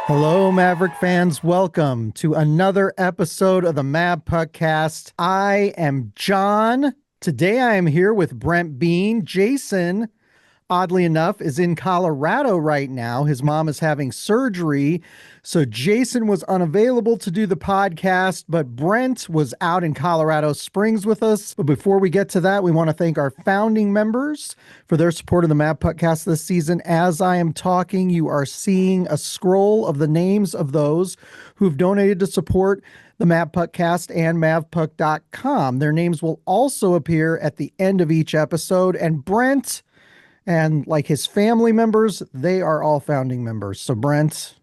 Hello, Maverick fans. Welcome to another episode of the Mavpuckcast. I am John. Today I am here with Brent Bean. Jason, oddly enough, is in Colorado right now. His mom is having surgery, so Jason was unavailable to do the podcast, but Brent was out in Colorado Springs with us. But before we get to that, we want to thank our founding members for their support of the Mavpuckcast this season. As I am talking, you are seeing a scroll of the names of those who've donated to support the Mavpuckcast and Mavpuck.com. Their names will also appear at the end of each episode, and Brent and like his family members, they are all founding members. So Brent,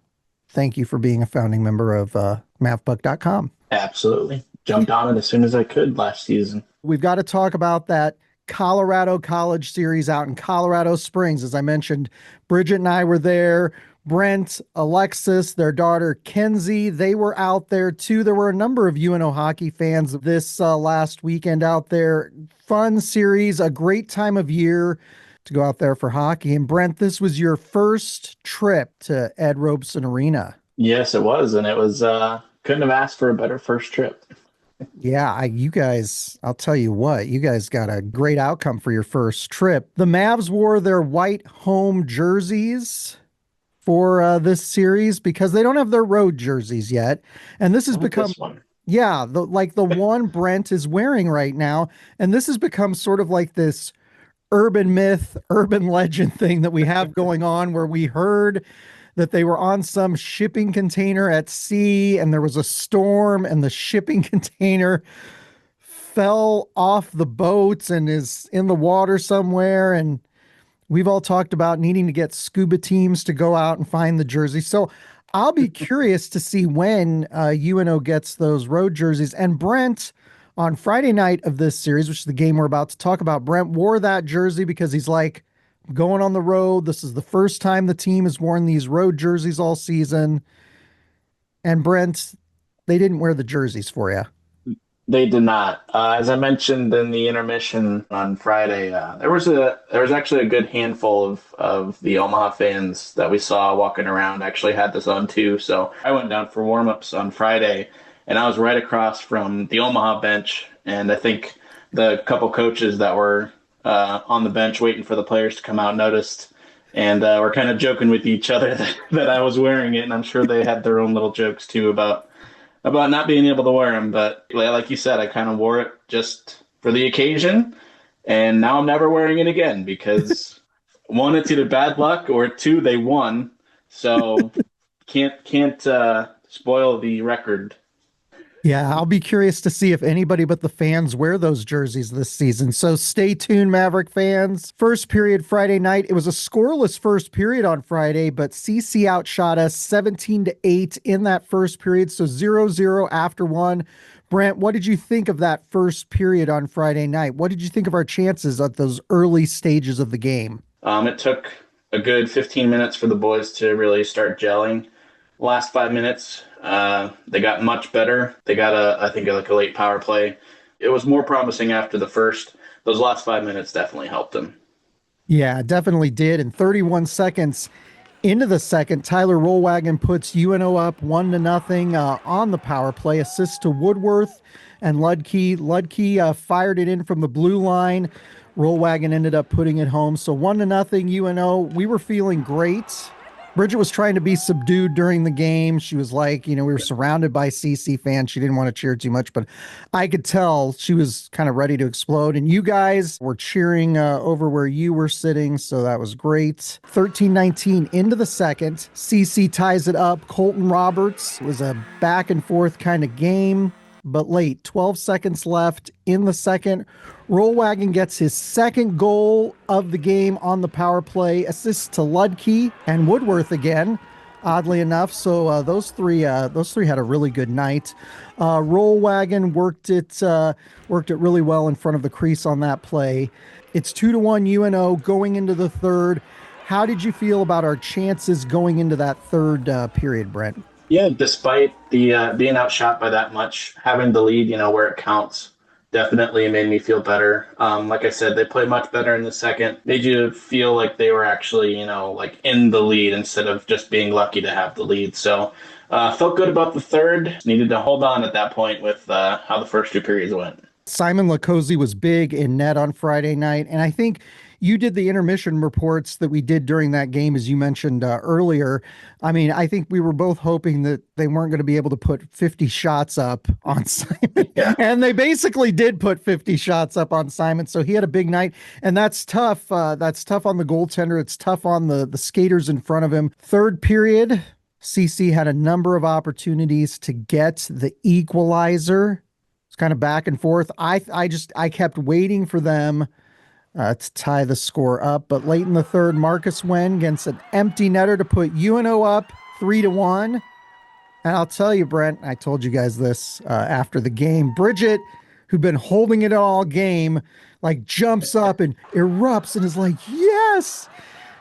thank you for being a founding member of Mavpuck.com. Absolutely. Jumped on it as soon as I could last season. We've got to talk about that Colorado College Series out in Colorado Springs. As I mentioned, Bridget and I were there. Brent, Alexis, their daughter Kenzie, they were out there too. There were a number of UNO hockey fans this last weekend out there. Fun series, a great time of year to go out there for hockey. And Brent, this was your first trip to Ed Robeson Arena. Yes, it was. And it was, couldn't have asked for a better first trip. Yeah, you guys, I'll tell you what, you guys got a great outcome for your first trip. The Mavs wore their white home jerseys for this series because they don't have their road jerseys yet. And this has become, yeah, the one Brent is wearing right now. And this has become sort of like this urban myth, urban legend thing that we have going on, where we heard that they were on some shipping container at sea and there was a storm and the shipping container fell off the boats and is in the water somewhere. And we've all talked about needing to get scuba teams to go out and find the jersey. So I'll be curious to see when UNO gets those road jerseys. And Brent, on Friday night of this series, which is the game we're about to talk about, Brent wore that jersey because he's like, going on the road. This is the first time the team has worn these road jerseys all season. And Brent, they didn't wear the jerseys for you. They did not. As I mentioned in the intermission on Friday, there was actually a good handful of the Omaha fans that we saw walking around actually had this on too. So I went down for warm-ups on Friday, and I was right across from the Omaha bench. And I think the couple coaches that were on the bench waiting for the players to come out noticed, and we're kind of joking with each other that I was wearing it. And I'm sure they had their own little jokes too about not being able to wear them. But like you said, I kind of wore it just for the occasion. And now I'm never wearing it again because one, it's either bad luck, or two, they won. So can't spoil the record. Yeah, I'll be curious to see if anybody but the fans wear those jerseys this season. So stay tuned, Maverick fans. First period Friday night. It was a scoreless first period on Friday, but CC outshot us 17-8 in that first period. So 0-0 after one. Brent, what did you think of that first period on Friday night? What did you think of our chances at those early stages of the game? It took a good 15 minutes for the boys to really start gelling. Last 5 minutes, they got much better. They got I think a late power play. It was more promising after the first. Those last 5 minutes definitely helped them. Yeah, definitely did. And 31 seconds into the second, Tyler Rollwagon puts UNO up 1-0 on the power play. Assist to Woodworth and Ludke. Ludke fired it in from the blue line. Rollwagon ended up putting it home. So 1-0 UNO. We were feeling great. Bridget was trying to be subdued during the game. She was like, we were surrounded by CC fans. She didn't want to cheer too much, but I could tell she was kind of ready to explode. And you guys were cheering over where you were sitting, so that was great. 13-19 into the second. CC ties it up. Colton Roberts. It was a back and forth kind of game, but late. 12 seconds left in the second. Rollwagon gets his second goal of the game on the power play. Assist to Ludke and Woodworth again, oddly enough. So those three had a really good night. Rollwagon worked it really well in front of the crease on that play. It's 2-1 UNO going into the third. How did you feel about our chances going into that third period, Brent? Yeah, despite the being outshot by that much, having the lead, where it counts, definitely made me feel better. Like I said, they played much better in the second. Made you feel like they were actually, like in the lead instead of just being lucky to have the lead. So felt good about the third. Needed to hold on at that point with how the first two periods went. Simon Lacosi was big in net on Friday night. And I think you did the intermission reports that we did during that game, as you mentioned earlier. I mean, I think we were both hoping that they weren't going to be able to put 50 shots up on Simon. Yeah. And they basically did put 50 shots up on Simon. So he had a big night. And that's tough. That's tough on the goaltender. It's tough on the skaters in front of him. Third period, CC had a number of opportunities to get the equalizer. Kind of back and forth. I kept waiting for them to tie the score up, but late in the third, Marcus Wen against an empty netter to put UNO up 3-1. And I'll tell you, Brent, I told you guys this after the game. Bridget, who'd been holding it all game, like jumps up and erupts and is like, yes.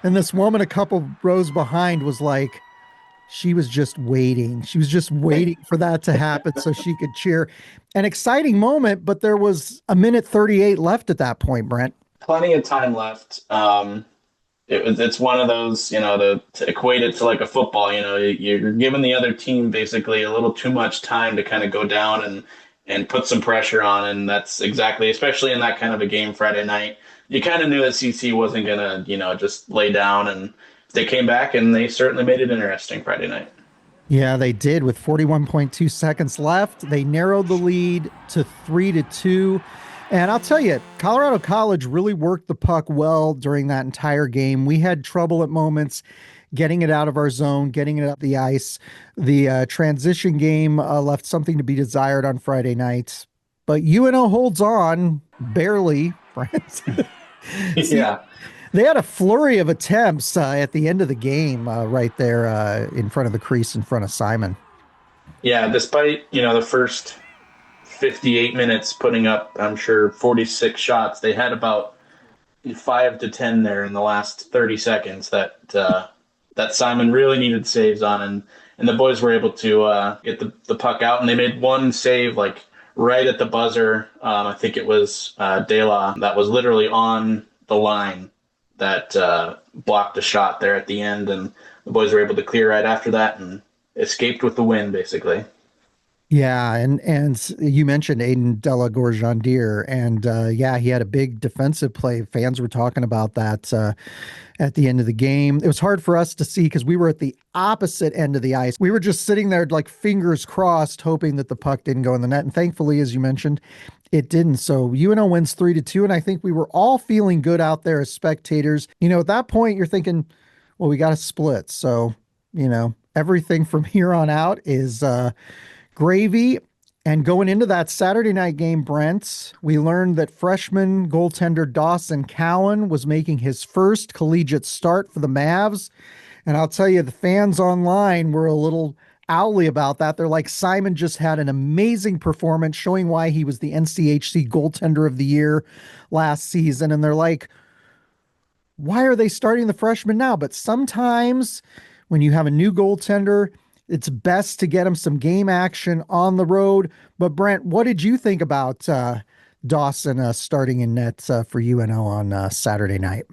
And this woman a couple rows behind was like, she was just waiting. She was just waiting for that to happen so she could cheer. An exciting moment, but there was a minute 38 left at that point, Brent. Plenty of time left. It's one of those, to equate it to like a football, you're giving the other team basically a little too much time to kind of go down and put some pressure on. And that's exactly, especially in that kind of a game Friday night, you kind of knew that CC wasn't going to, just lay down, and they came back and they certainly made it interesting Friday night. Yeah, they did. With 41.2 seconds left, they narrowed the lead to 3-2. And I'll tell you, Colorado College really worked the puck well during that entire game. We had trouble at moments getting it out of our zone, getting it up the ice. The transition game left something to be desired on Friday night. But UNO holds on, barely, Brent. Yeah. They had a flurry of attempts at the end of the game right there in front of the crease in front of Simon. Yeah, despite, the first 58 minutes putting up, I'm sure, 46 shots, they had about 5 to 10 there in the last 30 seconds that Simon really needed saves on, and the boys were able to get the puck out, and they made one save like right at the buzzer. I think it was De La that was literally on the line that blocked a shot there at the end, and the boys were able to clear right after that and escaped with the win, basically. Yeah, and you mentioned Aiden Della Gorjandir, and yeah, he had a big defensive play. Fans were talking about that at the end of the game. It was hard for us to see because we were at the opposite end of the ice. We were just sitting there like fingers crossed, hoping that the puck didn't go in the net. And thankfully, as you mentioned, it didn't. So UNO wins 3-2, and I think we were all feeling good out there as spectators. At that point, you're thinking, well, we got to split. So, everything from here on out is gravy. And going into that Saturday night game, Brent, we learned that freshman goaltender Dawson Cowan was making his first collegiate start for the Mavs. And I'll tell you, the fans online were a little owly about that. They're like, Simon just had an amazing performance, showing why he was the NCHC goaltender of the year last season. And they're like, why are they starting the freshman now? But sometimes when you have a new goaltender, it's best to get him some game action on the road. But Brent, what did you think about Dawson starting in net for UNO on Saturday night?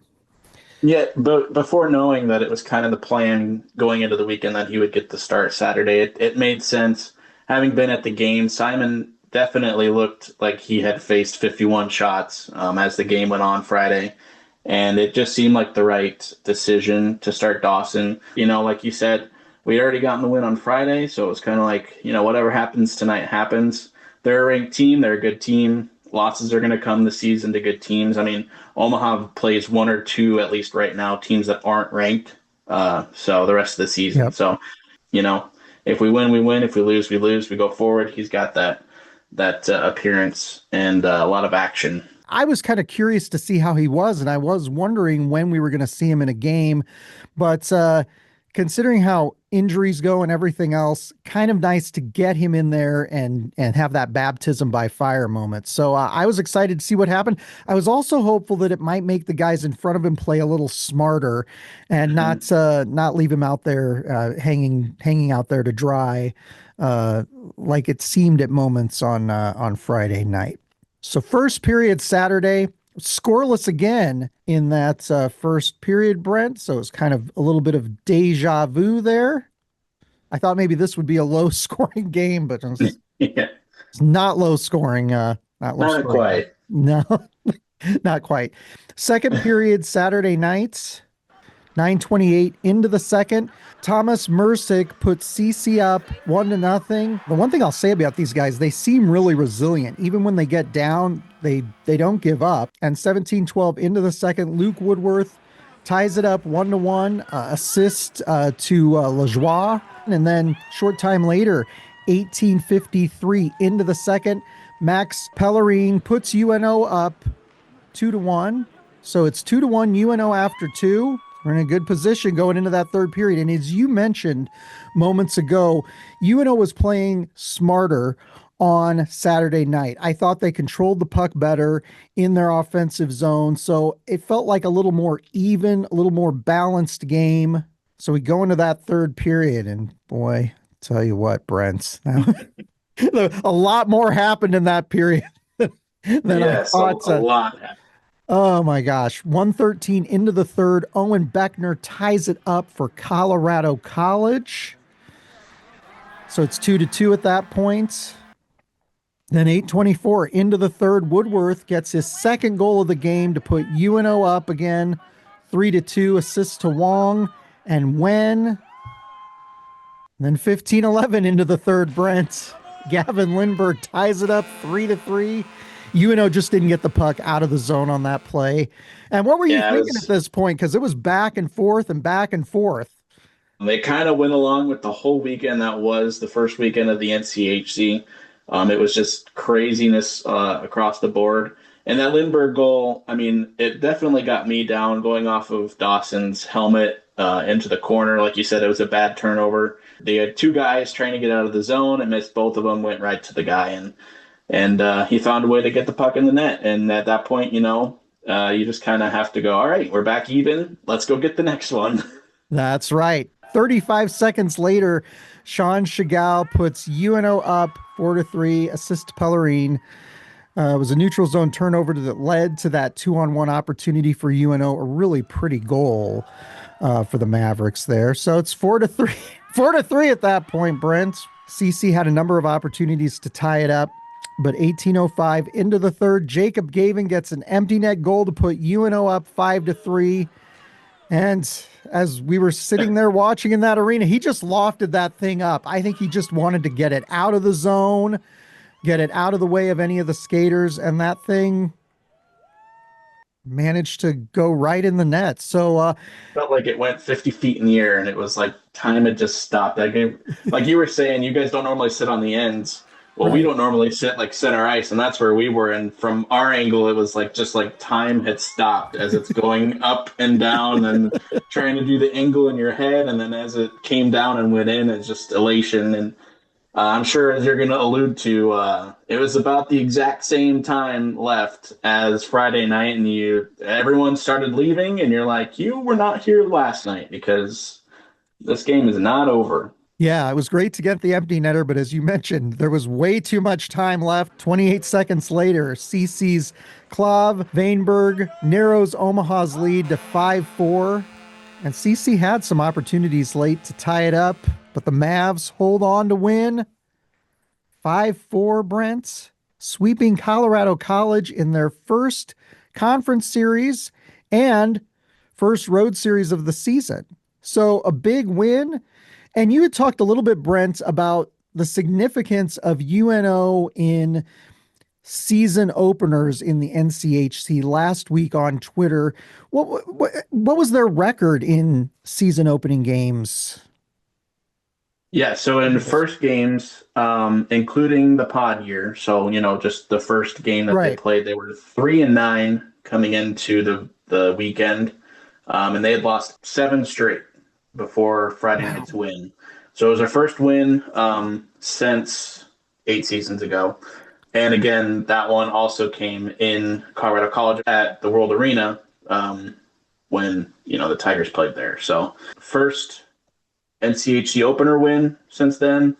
Yeah, but before knowing that it was kind of the plan going into the weekend that he would get the start Saturday, it made sense. Having been at the game, Simon definitely looked like he had faced 51 shots as the game went on Friday. And it just seemed like the right decision to start Dawson. Like you said, we had already gotten the win on Friday, so it was kind of like, whatever happens tonight happens. They're a ranked team. They're a good team. Losses are going to come this season to good teams. I mean, Omaha plays one or two, at least right now, teams that aren't ranked. So the rest of the season. Yep. So, if we win, we win. If we lose, we lose. We go forward. He's got that appearance and a lot of action. I was kind of curious to see how he was, and I was wondering when we were going to see him in a game. But considering how injuries go and everything else, kind of nice to get him in there and have that baptism by fire moment. So I was excited to see what happened. I was also hopeful that it might make the guys in front of him play a little smarter and not leave him out there hanging out there to dry like it seemed at moments on Friday night. So first period Saturday, scoreless again in that first period, Brent. So it's kind of a little bit of deja vu there. I thought maybe this would be a low scoring game, but Yeah, it's not low scoring. Not low not scoring. quite. No, not quite. Second period Saturday nights, 9:28 into the second. Thomas Mercick puts CC up 1-0. The one thing I'll say about these guys, they seem really resilient. Even when they get down, they don't give up. And 17-12 into the second, Luke Woodworth ties it up 1-1, assist to Lajoie. And then short time later, 18:53 into the second, Max Pellerine puts UNO up 2-1. So it's 2-1 UNO after two. We're in a good position going into that third period. And as you mentioned moments ago, UNO was playing smarter on Saturday night. I thought they controlled the puck better in their offensive zone. So it felt like a little more even, a little more balanced game. So we go into that third period, and boy, tell you what, Brent, a lot more happened in that period than Yes, I a thought. lot. Oh my gosh. 113 into the third. Owen Beckner ties it up for Colorado College. So it's 2-2 at that point. Then 8:24 into the third. Woodworth gets his second goal of the game to put UNO up again. 3-2, assist to Wong and Wen. Then 15:11 into the third, Brent. Gavin Lindbergh ties it up 3-3. UNO just didn't get the puck out of the zone on that play. And what were you thinking at this point? Because it was back and forth and back and forth. They kind of went along with the whole weekend. That was the first weekend of the NCHC. It was just craziness across the board. And that Lindbergh goal, I mean, it definitely got me down going off of Dawson's helmet into the corner. Like you said, it was a bad turnover. They had two guys trying to get out of the zone and missed both of them, went right to the guy. And he found a way to get the puck in the net. And at that point, you just kind of have to go, all right, we're back even. Let's go get the next one. That's right. 35 seconds later, Sean Chagall puts UNO up 4-3, assist to Pellerine. It was a neutral zone turnover that led to that 2-on-1 opportunity for UNO, a really pretty goal for the Mavericks there. So it's 4-3, 4-3 at that point, Brent. CC had a number of opportunities to tie it up, but 18:05 into the third, Jacob Gavin gets an empty net goal to put UNO up 5-3. And as we were sitting there watching in that arena, he just lofted that thing up. I think he just wanted to get it out of the zone, get it out of the way of any of the skaters, and that thing managed to go right in the net. So Felt like it went 50 feet in the air, and it was like time had just stopped. That game, like you were saying, you guys don't normally sit on the ends. Well, we don't normally sit like center ice, and that's where we were. And from our angle, it was like just like time had stopped as it's going up and down and trying to do the angle in your head. And then as it came down and went in, it's just elation. And I'm sure, as you're going to allude to, it was about the exact same time left as Friday night, and everyone started leaving, and you're like, you were not here last night because this game is not over. yeah, it was great to get the empty netter, but as you mentioned, there was way too much time left. 28 seconds later, CC's Klav Vainberg narrows Omaha's lead to 5-4. And CC had some opportunities late to tie it up, but the Mavs hold on to win. 5-4, Brent, sweeping Colorado College in their first conference series and first road series of the season. So a big win. And you had talked a little bit, Brent, about the significance of UNO in season openers in the NCHC last week on Twitter. What was their record in season opening games? Yeah, so in first games, including the pod year, so just the first game that they played, they were 3-9 coming into the weekend, and they had lost 7 straight before Friday night's win. So it was their first win since 8 seasons ago. And again, that one also came in Colorado College at the World Arena when, the Tigers played there. So first NCHC opener win since then.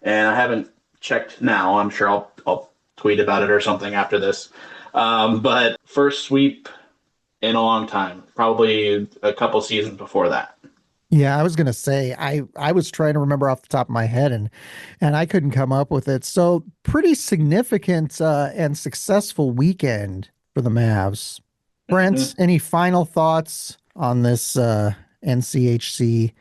And I haven't checked now. I'm sure I'll tweet about it or something after this. But first sweep in a long time, probably a couple seasons before that. Yeah, I was gonna say I was trying to remember off the top of my head and I couldn't come up with it. So pretty significant and successful weekend for the Mavs. Mhm. Brent, any final thoughts on this NCHC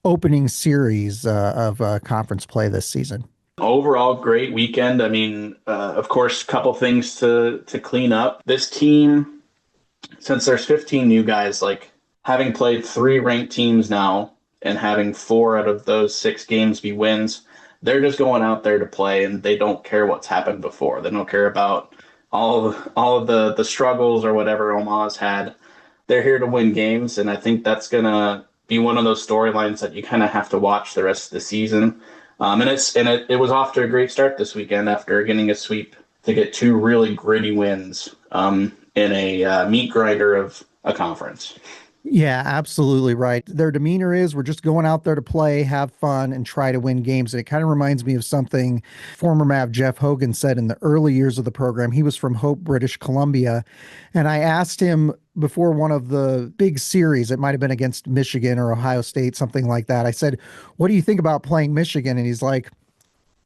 opening series of conference play this season? Overall, great weekend. I mean, of course, a couple things to clean up. This team, since there's 15 new guys, like having played three ranked teams now and having four out of those six games be wins, they're just going out there to play and they don't care what's happened before. They don't care about all of the struggles or whatever Omaha's had. They're here to win games, and I think that's gonna be one of those storylines that you kind of have to watch the rest of the season. And it was off to a great start this weekend after getting a sweep to get two really gritty wins in a meat grinder of a conference. Yeah, absolutely right. Their demeanor is we're just going out there to play, have fun, and try to win games. And it kind of reminds me of something former Mav Jeff Hogan said in the early years of the program. He was from Hope, British Columbia. And I asked him before one of the big series, it might have been against Michigan or Ohio State, something like that. I said, "What do you think about playing Michigan?" And he's like,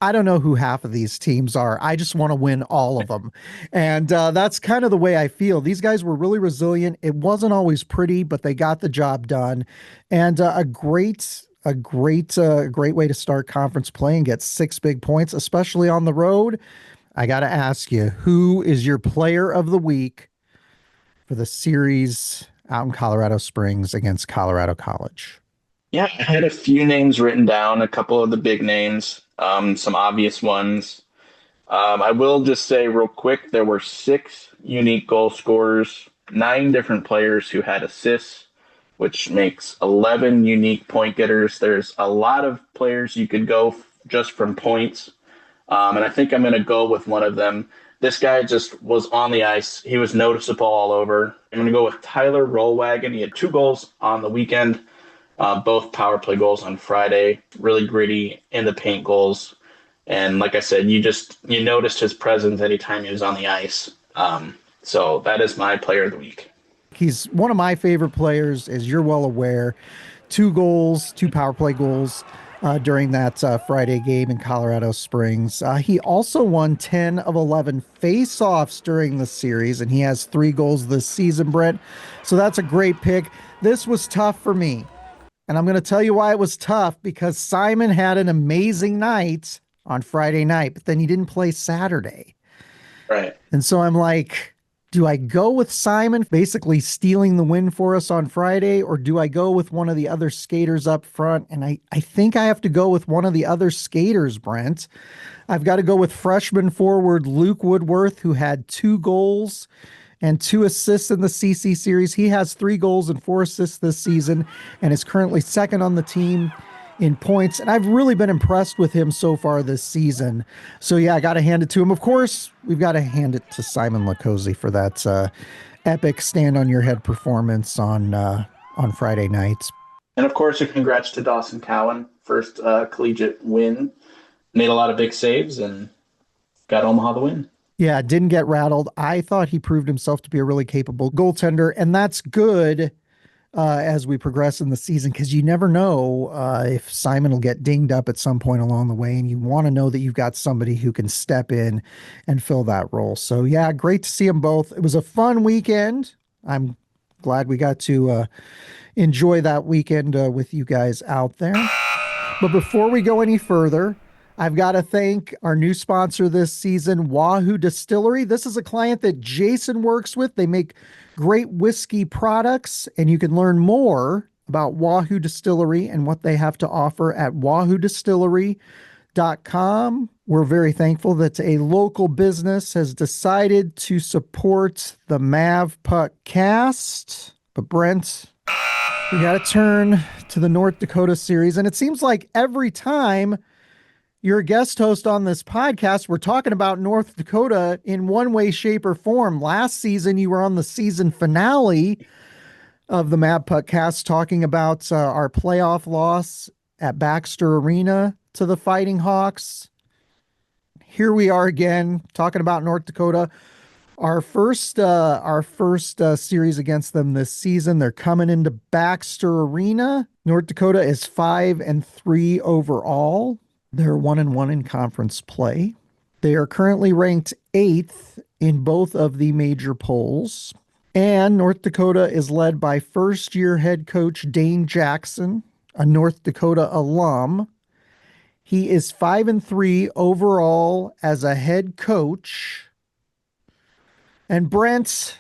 I don't know who half of these teams are. I just want to win all of them. And that's kind of the way I feel. These guys were really resilient. It wasn't always pretty, but they got the job done. And great way to start conference play and get six big points, especially on the road. I got to ask you, who is your player of the week for the series out in Colorado Springs against Colorado College? Yeah, I had a few names written down, a couple of the big names, some obvious ones. I will just say real quick, there were six unique goal scorers, nine different players who had assists, which makes 11 unique point getters. There's a lot of players you could go just from points. And I think I'm going to go with one of them. This guy just was on the ice. He was noticeable all over. I'm going to go with Tyler Rollwagon. He had two goals on the weekend, both power play goals on Friday. Really gritty in the paint goals. And like I said, you noticed his presence anytime he was on the ice. So that is my player of the week. He's one of my favorite players, as you're well aware. Two goals, two power play goals during that Friday game in Colorado Springs. He also won 10 of 11 face-offs during the series, and he has three goals this season, Brent. So that's a great pick. This was tough for me, and I'm going to tell you why it was tough, because Simon had an amazing night on Friday night, but then he didn't play Saturday. Right. And so I'm like, do I go with Simon basically stealing the win for us on Friday, or do I go with one of the other skaters up front? And I think I have to go with one of the other skaters, Brent. I've got to go with freshman forward Luke Woodworth, who had two goals and two assists in the CC series. He has three goals and four assists this season and is currently second on the team in points. And I've really been impressed with him so far this season. So yeah, I got to hand it to him. Of course, we've got to hand it to Simon Lacosi for that epic stand on your head performance on Friday nights. And of course, a congrats to Dawson Cowan, first collegiate win. Made a lot of big saves and got Omaha the win. Yeah, didn't get rattled. I thought he proved himself to be a really capable goaltender, and that's good as we progress in the season, because you never know if Simon will get dinged up at some point along the way, and you want to know that you've got somebody who can step in and fill that role. So yeah, great to see them both. It was a fun weekend. I'm glad we got to enjoy that weekend with you guys out there. But before we go any further, I've got to thank our new sponsor this season, Wahoo Distillery. This is a client that Jason works with. They make great whiskey products, and you can learn more about Wahoo Distillery and what they have to offer at wahoodistillery.com. We're very thankful that a local business has decided to support the Mavpuckcast. But Brent, we got to turn to the North Dakota series, and it seems like every time you're a guest host on this podcast, we're talking about North Dakota in one way, shape, or form. Last season, you were on the season finale of the Mavpuckcast talking about our playoff loss at Baxter Arena to the Fighting Hawks. here we are again talking about North Dakota. Our first series against them this season. They're coming into Baxter Arena. North Dakota is 5-3 overall. They're 1-1 in conference play. They are currently ranked 8th in both of the major polls. And North Dakota is led by first-year head coach Dane Jackson, a North Dakota alum. He is 5-3 overall as a head coach. And Brent,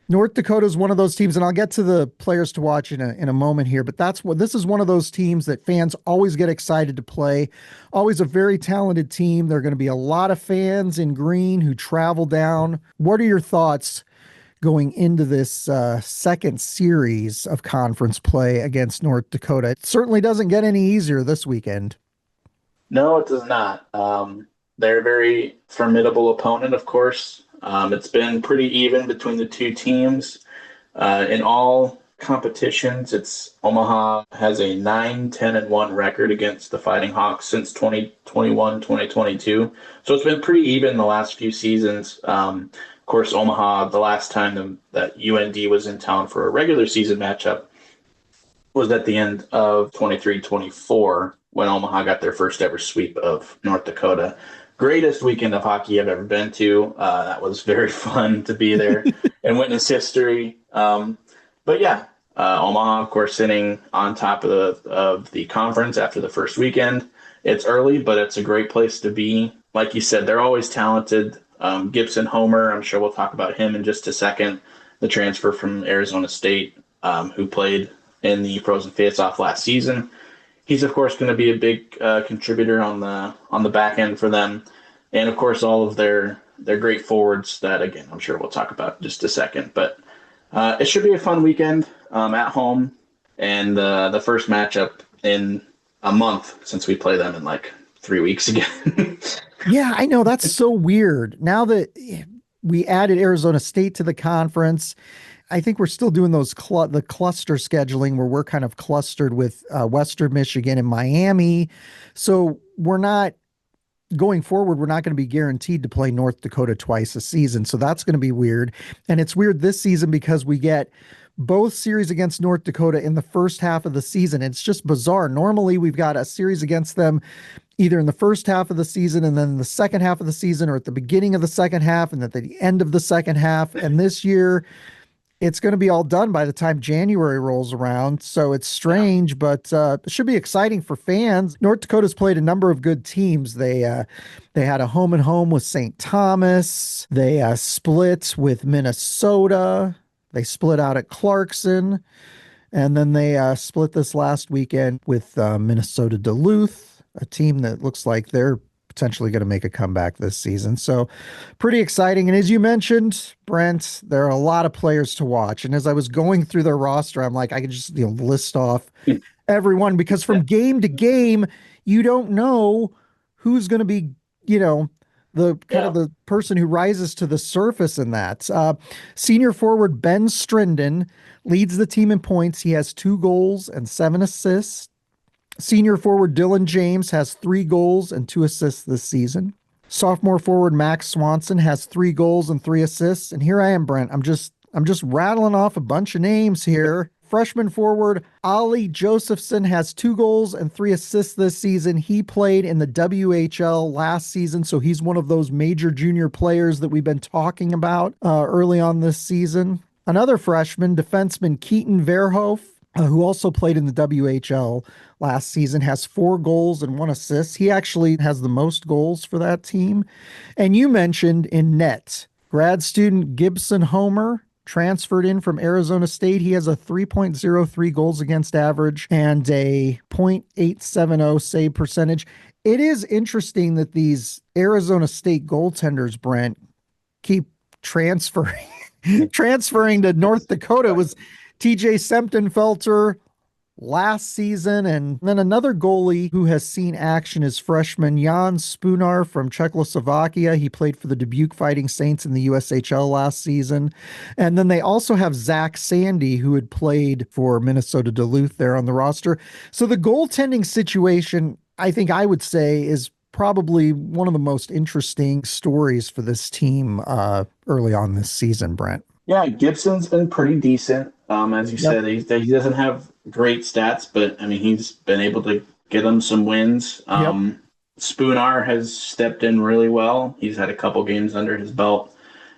North Dakota is one of those teams, and I'll get to the players to watch in a moment here, but this is one of those teams that fans always get excited to play. Always a very talented team. There are going to be a lot of fans in green who travel down. What are your thoughts going into this second series of conference play against North Dakota? It certainly doesn't get any easier this weekend. No, it does not. They're a very formidable opponent, of course. It's been pretty even between the two teams. In all competitions, Omaha has a 9-10-1 record against the Fighting Hawks since 2021, 2022. So it's been pretty even the last few seasons. Of course, Omaha, the last time that UND was in town for a regular season matchup was at the end of 23-24 when Omaha got their first ever sweep of North Dakota. Greatest weekend of hockey I've ever been to. That was very fun to be there and witness history. But yeah, Omaha, of course, sitting on top of the conference after the first weekend. It's early, but it's a great place to be. Like you said, they're always talented. Gibson Homer, I'm sure we'll talk about him in just a second. The transfer from Arizona State, who played in the Frozen Face-Off last season. He's, of course, going to be a big contributor on the back end for them. And, of course, all of their great forwards that, again, I'm sure we'll talk about in just a second. But it should be a fun weekend at home. And the first matchup in a month since we play them in like 3 weeks again. Yeah, I know. That's so weird. Now that we added Arizona State to the conference, I think we're still doing the cluster scheduling where we're kind of clustered with Western Michigan and Miami. So we're not going forward. We're not going to be guaranteed to play North Dakota twice a season. So that's going to be weird. And it's weird this season because we get both series against North Dakota in the first half of the season. It's just bizarre. Normally we've got a series against them either in the first half of the season and then the second half of the season, or at the beginning of the second half and at the end of the second half. And this year, it's going to be all done by the time January rolls around. So it's strange, but it should be exciting for fans. North Dakota's played a number of good teams. They had a home and home with St. Thomas. They split with Minnesota. They split out at Clarkson. And then they split this last weekend with Minnesota Duluth, a team that looks like they're potentially going to make a comeback this season. So pretty exciting. And as you mentioned, Brent, there are a lot of players to watch. And as I was going through their roster, I'm like, I could just list off everyone, because from game to game, you don't know who's going to be, the kind of the person who rises to the surface in that. Senior forward Ben Strinden leads the team in points. He has 2 goals and 7 assists. Senior forward Dylan James has 3 goals and 2 assists this season. Sophomore forward Max Swanson has 3 goals and 3 assists. And here I am, Brent. I'm just rattling off a bunch of names here. Freshman forward Ollie Josephson has 2 goals and 3 assists this season. He played in the WHL last season, so he's one of those major junior players that we've been talking about early on this season. Another freshman, defenseman Keaton Verhoef, who also played in the WHL last season, has 4 goals and 1 assist. He actually has the most goals for that team. And you mentioned in net, grad student Gibson Homer transferred in from Arizona State. He has a 3.03 goals against average and a .870 save percentage. It is interesting that these Arizona State goaltenders, Brent, keep transferring to North Dakota. It was TJ Semptenfelter last season, and then another goalie who has seen action is freshman Jan Spunar from Czechoslovakia. He played for the Dubuque Fighting Saints in the USHL last season. And then they also have Zach Sandy, who had played for Minnesota Duluth there on the roster. So the goaltending situation, I think I would say, is probably one of the most interesting stories for this team early on this season, Brent. Yeah, Gibson's been pretty decent. As you Yep. said, he doesn't have great stats, but I mean, he's been able to get them some wins. Yep. Spoonar has stepped in really well. He's had a couple games under his belt.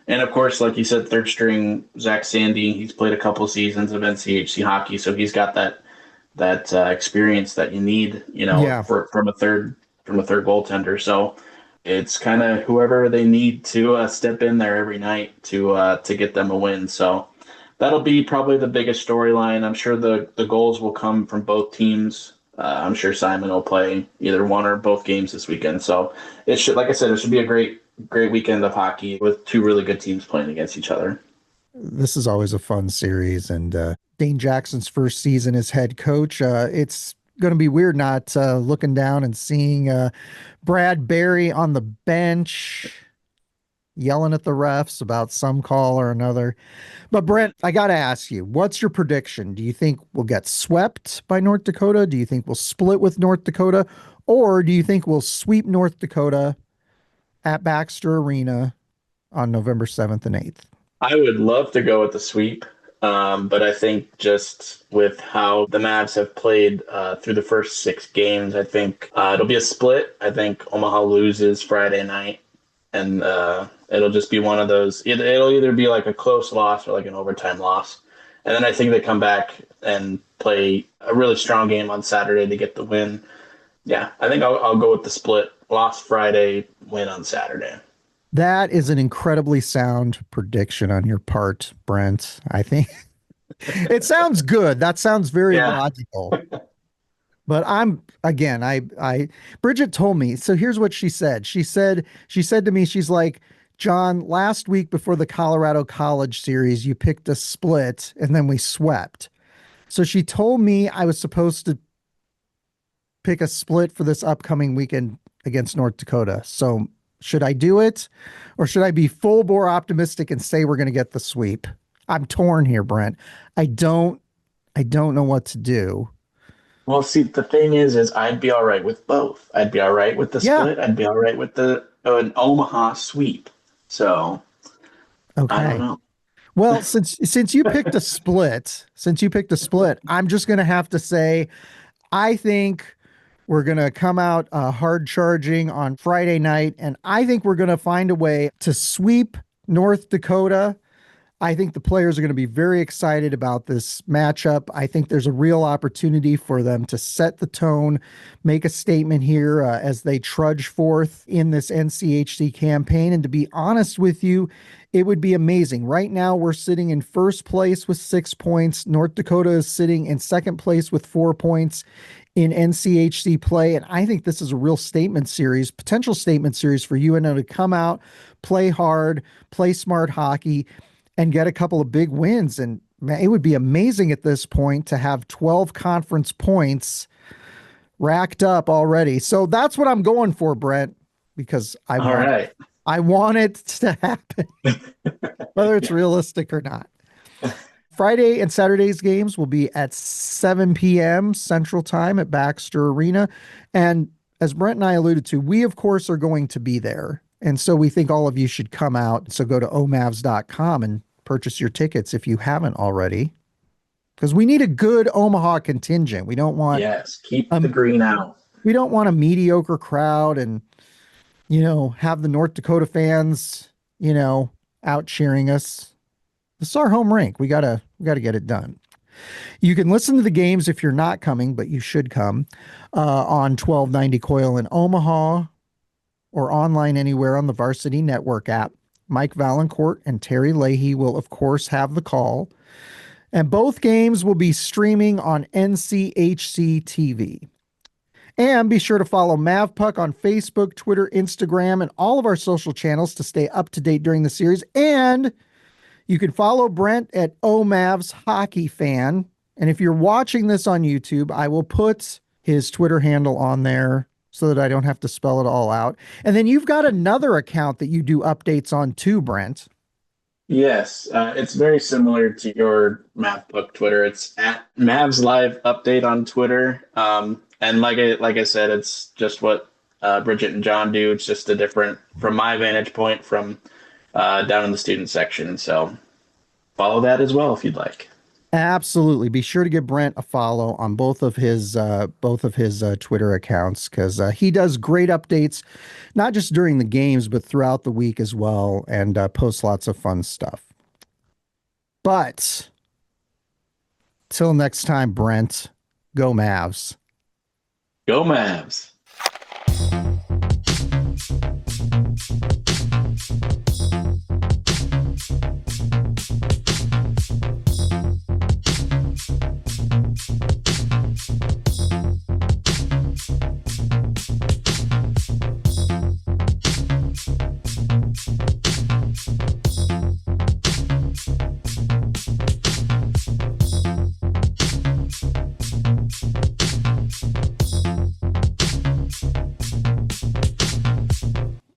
And of course, like you said, third string Zach Sandy, he's played a couple seasons of NCHC hockey, so he's got that experience that you need, Yeah. from a third goaltender. So it's kind of whoever they need to step in there every night to get them a win. So that'll be probably the biggest storyline. I'm sure the goals will come from both teams. I'm sure Simon will play either one or both games this weekend. So it should, like I said, it should be a great weekend of hockey with two really good teams playing against each other. This is always a fun series. And Dane Jackson's first season as head coach. It's going to be weird not looking down and seeing Brad Berry on the bench yelling at the refs about some call or another. But Brent, I got to ask you, what's your prediction? Do you think we'll get swept by North Dakota? Do you think we'll split with North Dakota? Or do you think we'll sweep North Dakota at Baxter Arena on November 7th and 8th? I would love to go with the sweep, but I think just with how the Mavs have played through the first 6 games, I think it'll be a split. I think Omaha loses Friday night, and it'll just be one of those. It'll either be like a close loss or like an overtime loss. And then I think they come back and play a really strong game on Saturday to get the win. Yeah, I think I'll go with the split. Loss Friday, win on Saturday. That is an incredibly sound prediction on your part, Brent. I think it sounds good. That sounds very logical. But Bridget told me, so here's what she said. She said to me, she's like, John, last week before the Colorado College series, you picked a split and then we swept. So she told me I was supposed to pick a split for this upcoming weekend against North Dakota. So should I do it or should I be full bore optimistic and say we're going to get the sweep? I'm torn here, Brent. I don't know what to do. Well, see, the thing is I'd be all right with both. I'd be all right with the split. I'd be all right with an Omaha sweep. So, okay. I don't know. Well, since you picked a split, I'm just going to have to say, I think we're going to come out hard charging on Friday night, and I think we're going to find a way to sweep North Dakota. I think the players are going to be very excited about this matchup. I think there's a real opportunity for them to set the tone, make a statement here as they trudge forth in this NCHC campaign. And to be honest with you, it would be amazing. Right now, we're sitting in first place with 6 points. North Dakota is sitting in second place with 4 points in NCHC play. And I think this is a real potential statement series for UNO to come out, play hard, play smart hockey, and get a couple of big wins. And man, it would be amazing at this point to have 12 conference points racked up already. So that's what I'm going for, Brent, because I want it to happen, whether it's realistic or not. Friday and Saturday's games will be at 7 p.m. Central Time at Baxter Arena. And as Brent and I alluded to, we, of course, are going to be there. And so we think all of you should come out. So go to omavs.com and purchase your tickets if you haven't already, because we need a good Omaha contingent. We don't want keep the green out. We don't want a mediocre crowd and have the North Dakota fans out cheering us. This is our home rink. We gotta get it done. You can listen to the games if you're not coming, but you should come on 1290 Coil in Omaha or online anywhere on the Varsity Network app. Mike Valancourt and Terry Leahy will, of course, have the call. And both games will be streaming on NCHC TV. And be sure to follow Mavpuck on Facebook, Twitter, Instagram, and all of our social channels to stay up to date during the series. And you can follow Brent at Omavs Hockey Fan. And if you're watching this on YouTube, I will put his Twitter handle on there so that I don't have to spell it all out. And then you've got another account that you do updates on too, Brent. Yes, it's very similar to your Mavpuck Twitter. It's at Mavs Live Update on Twitter. And like I said, it's just what Bridget and John do. It's just a different, from my vantage point, from down in the student section. So follow that as well if you'd like. Absolutely. Be sure to give Brent a follow on both of his Twitter accounts because he does great updates, not just during the games, but throughout the week as well, and posts lots of fun stuff. But till next time, Brent, go Mavs. Go Mavs.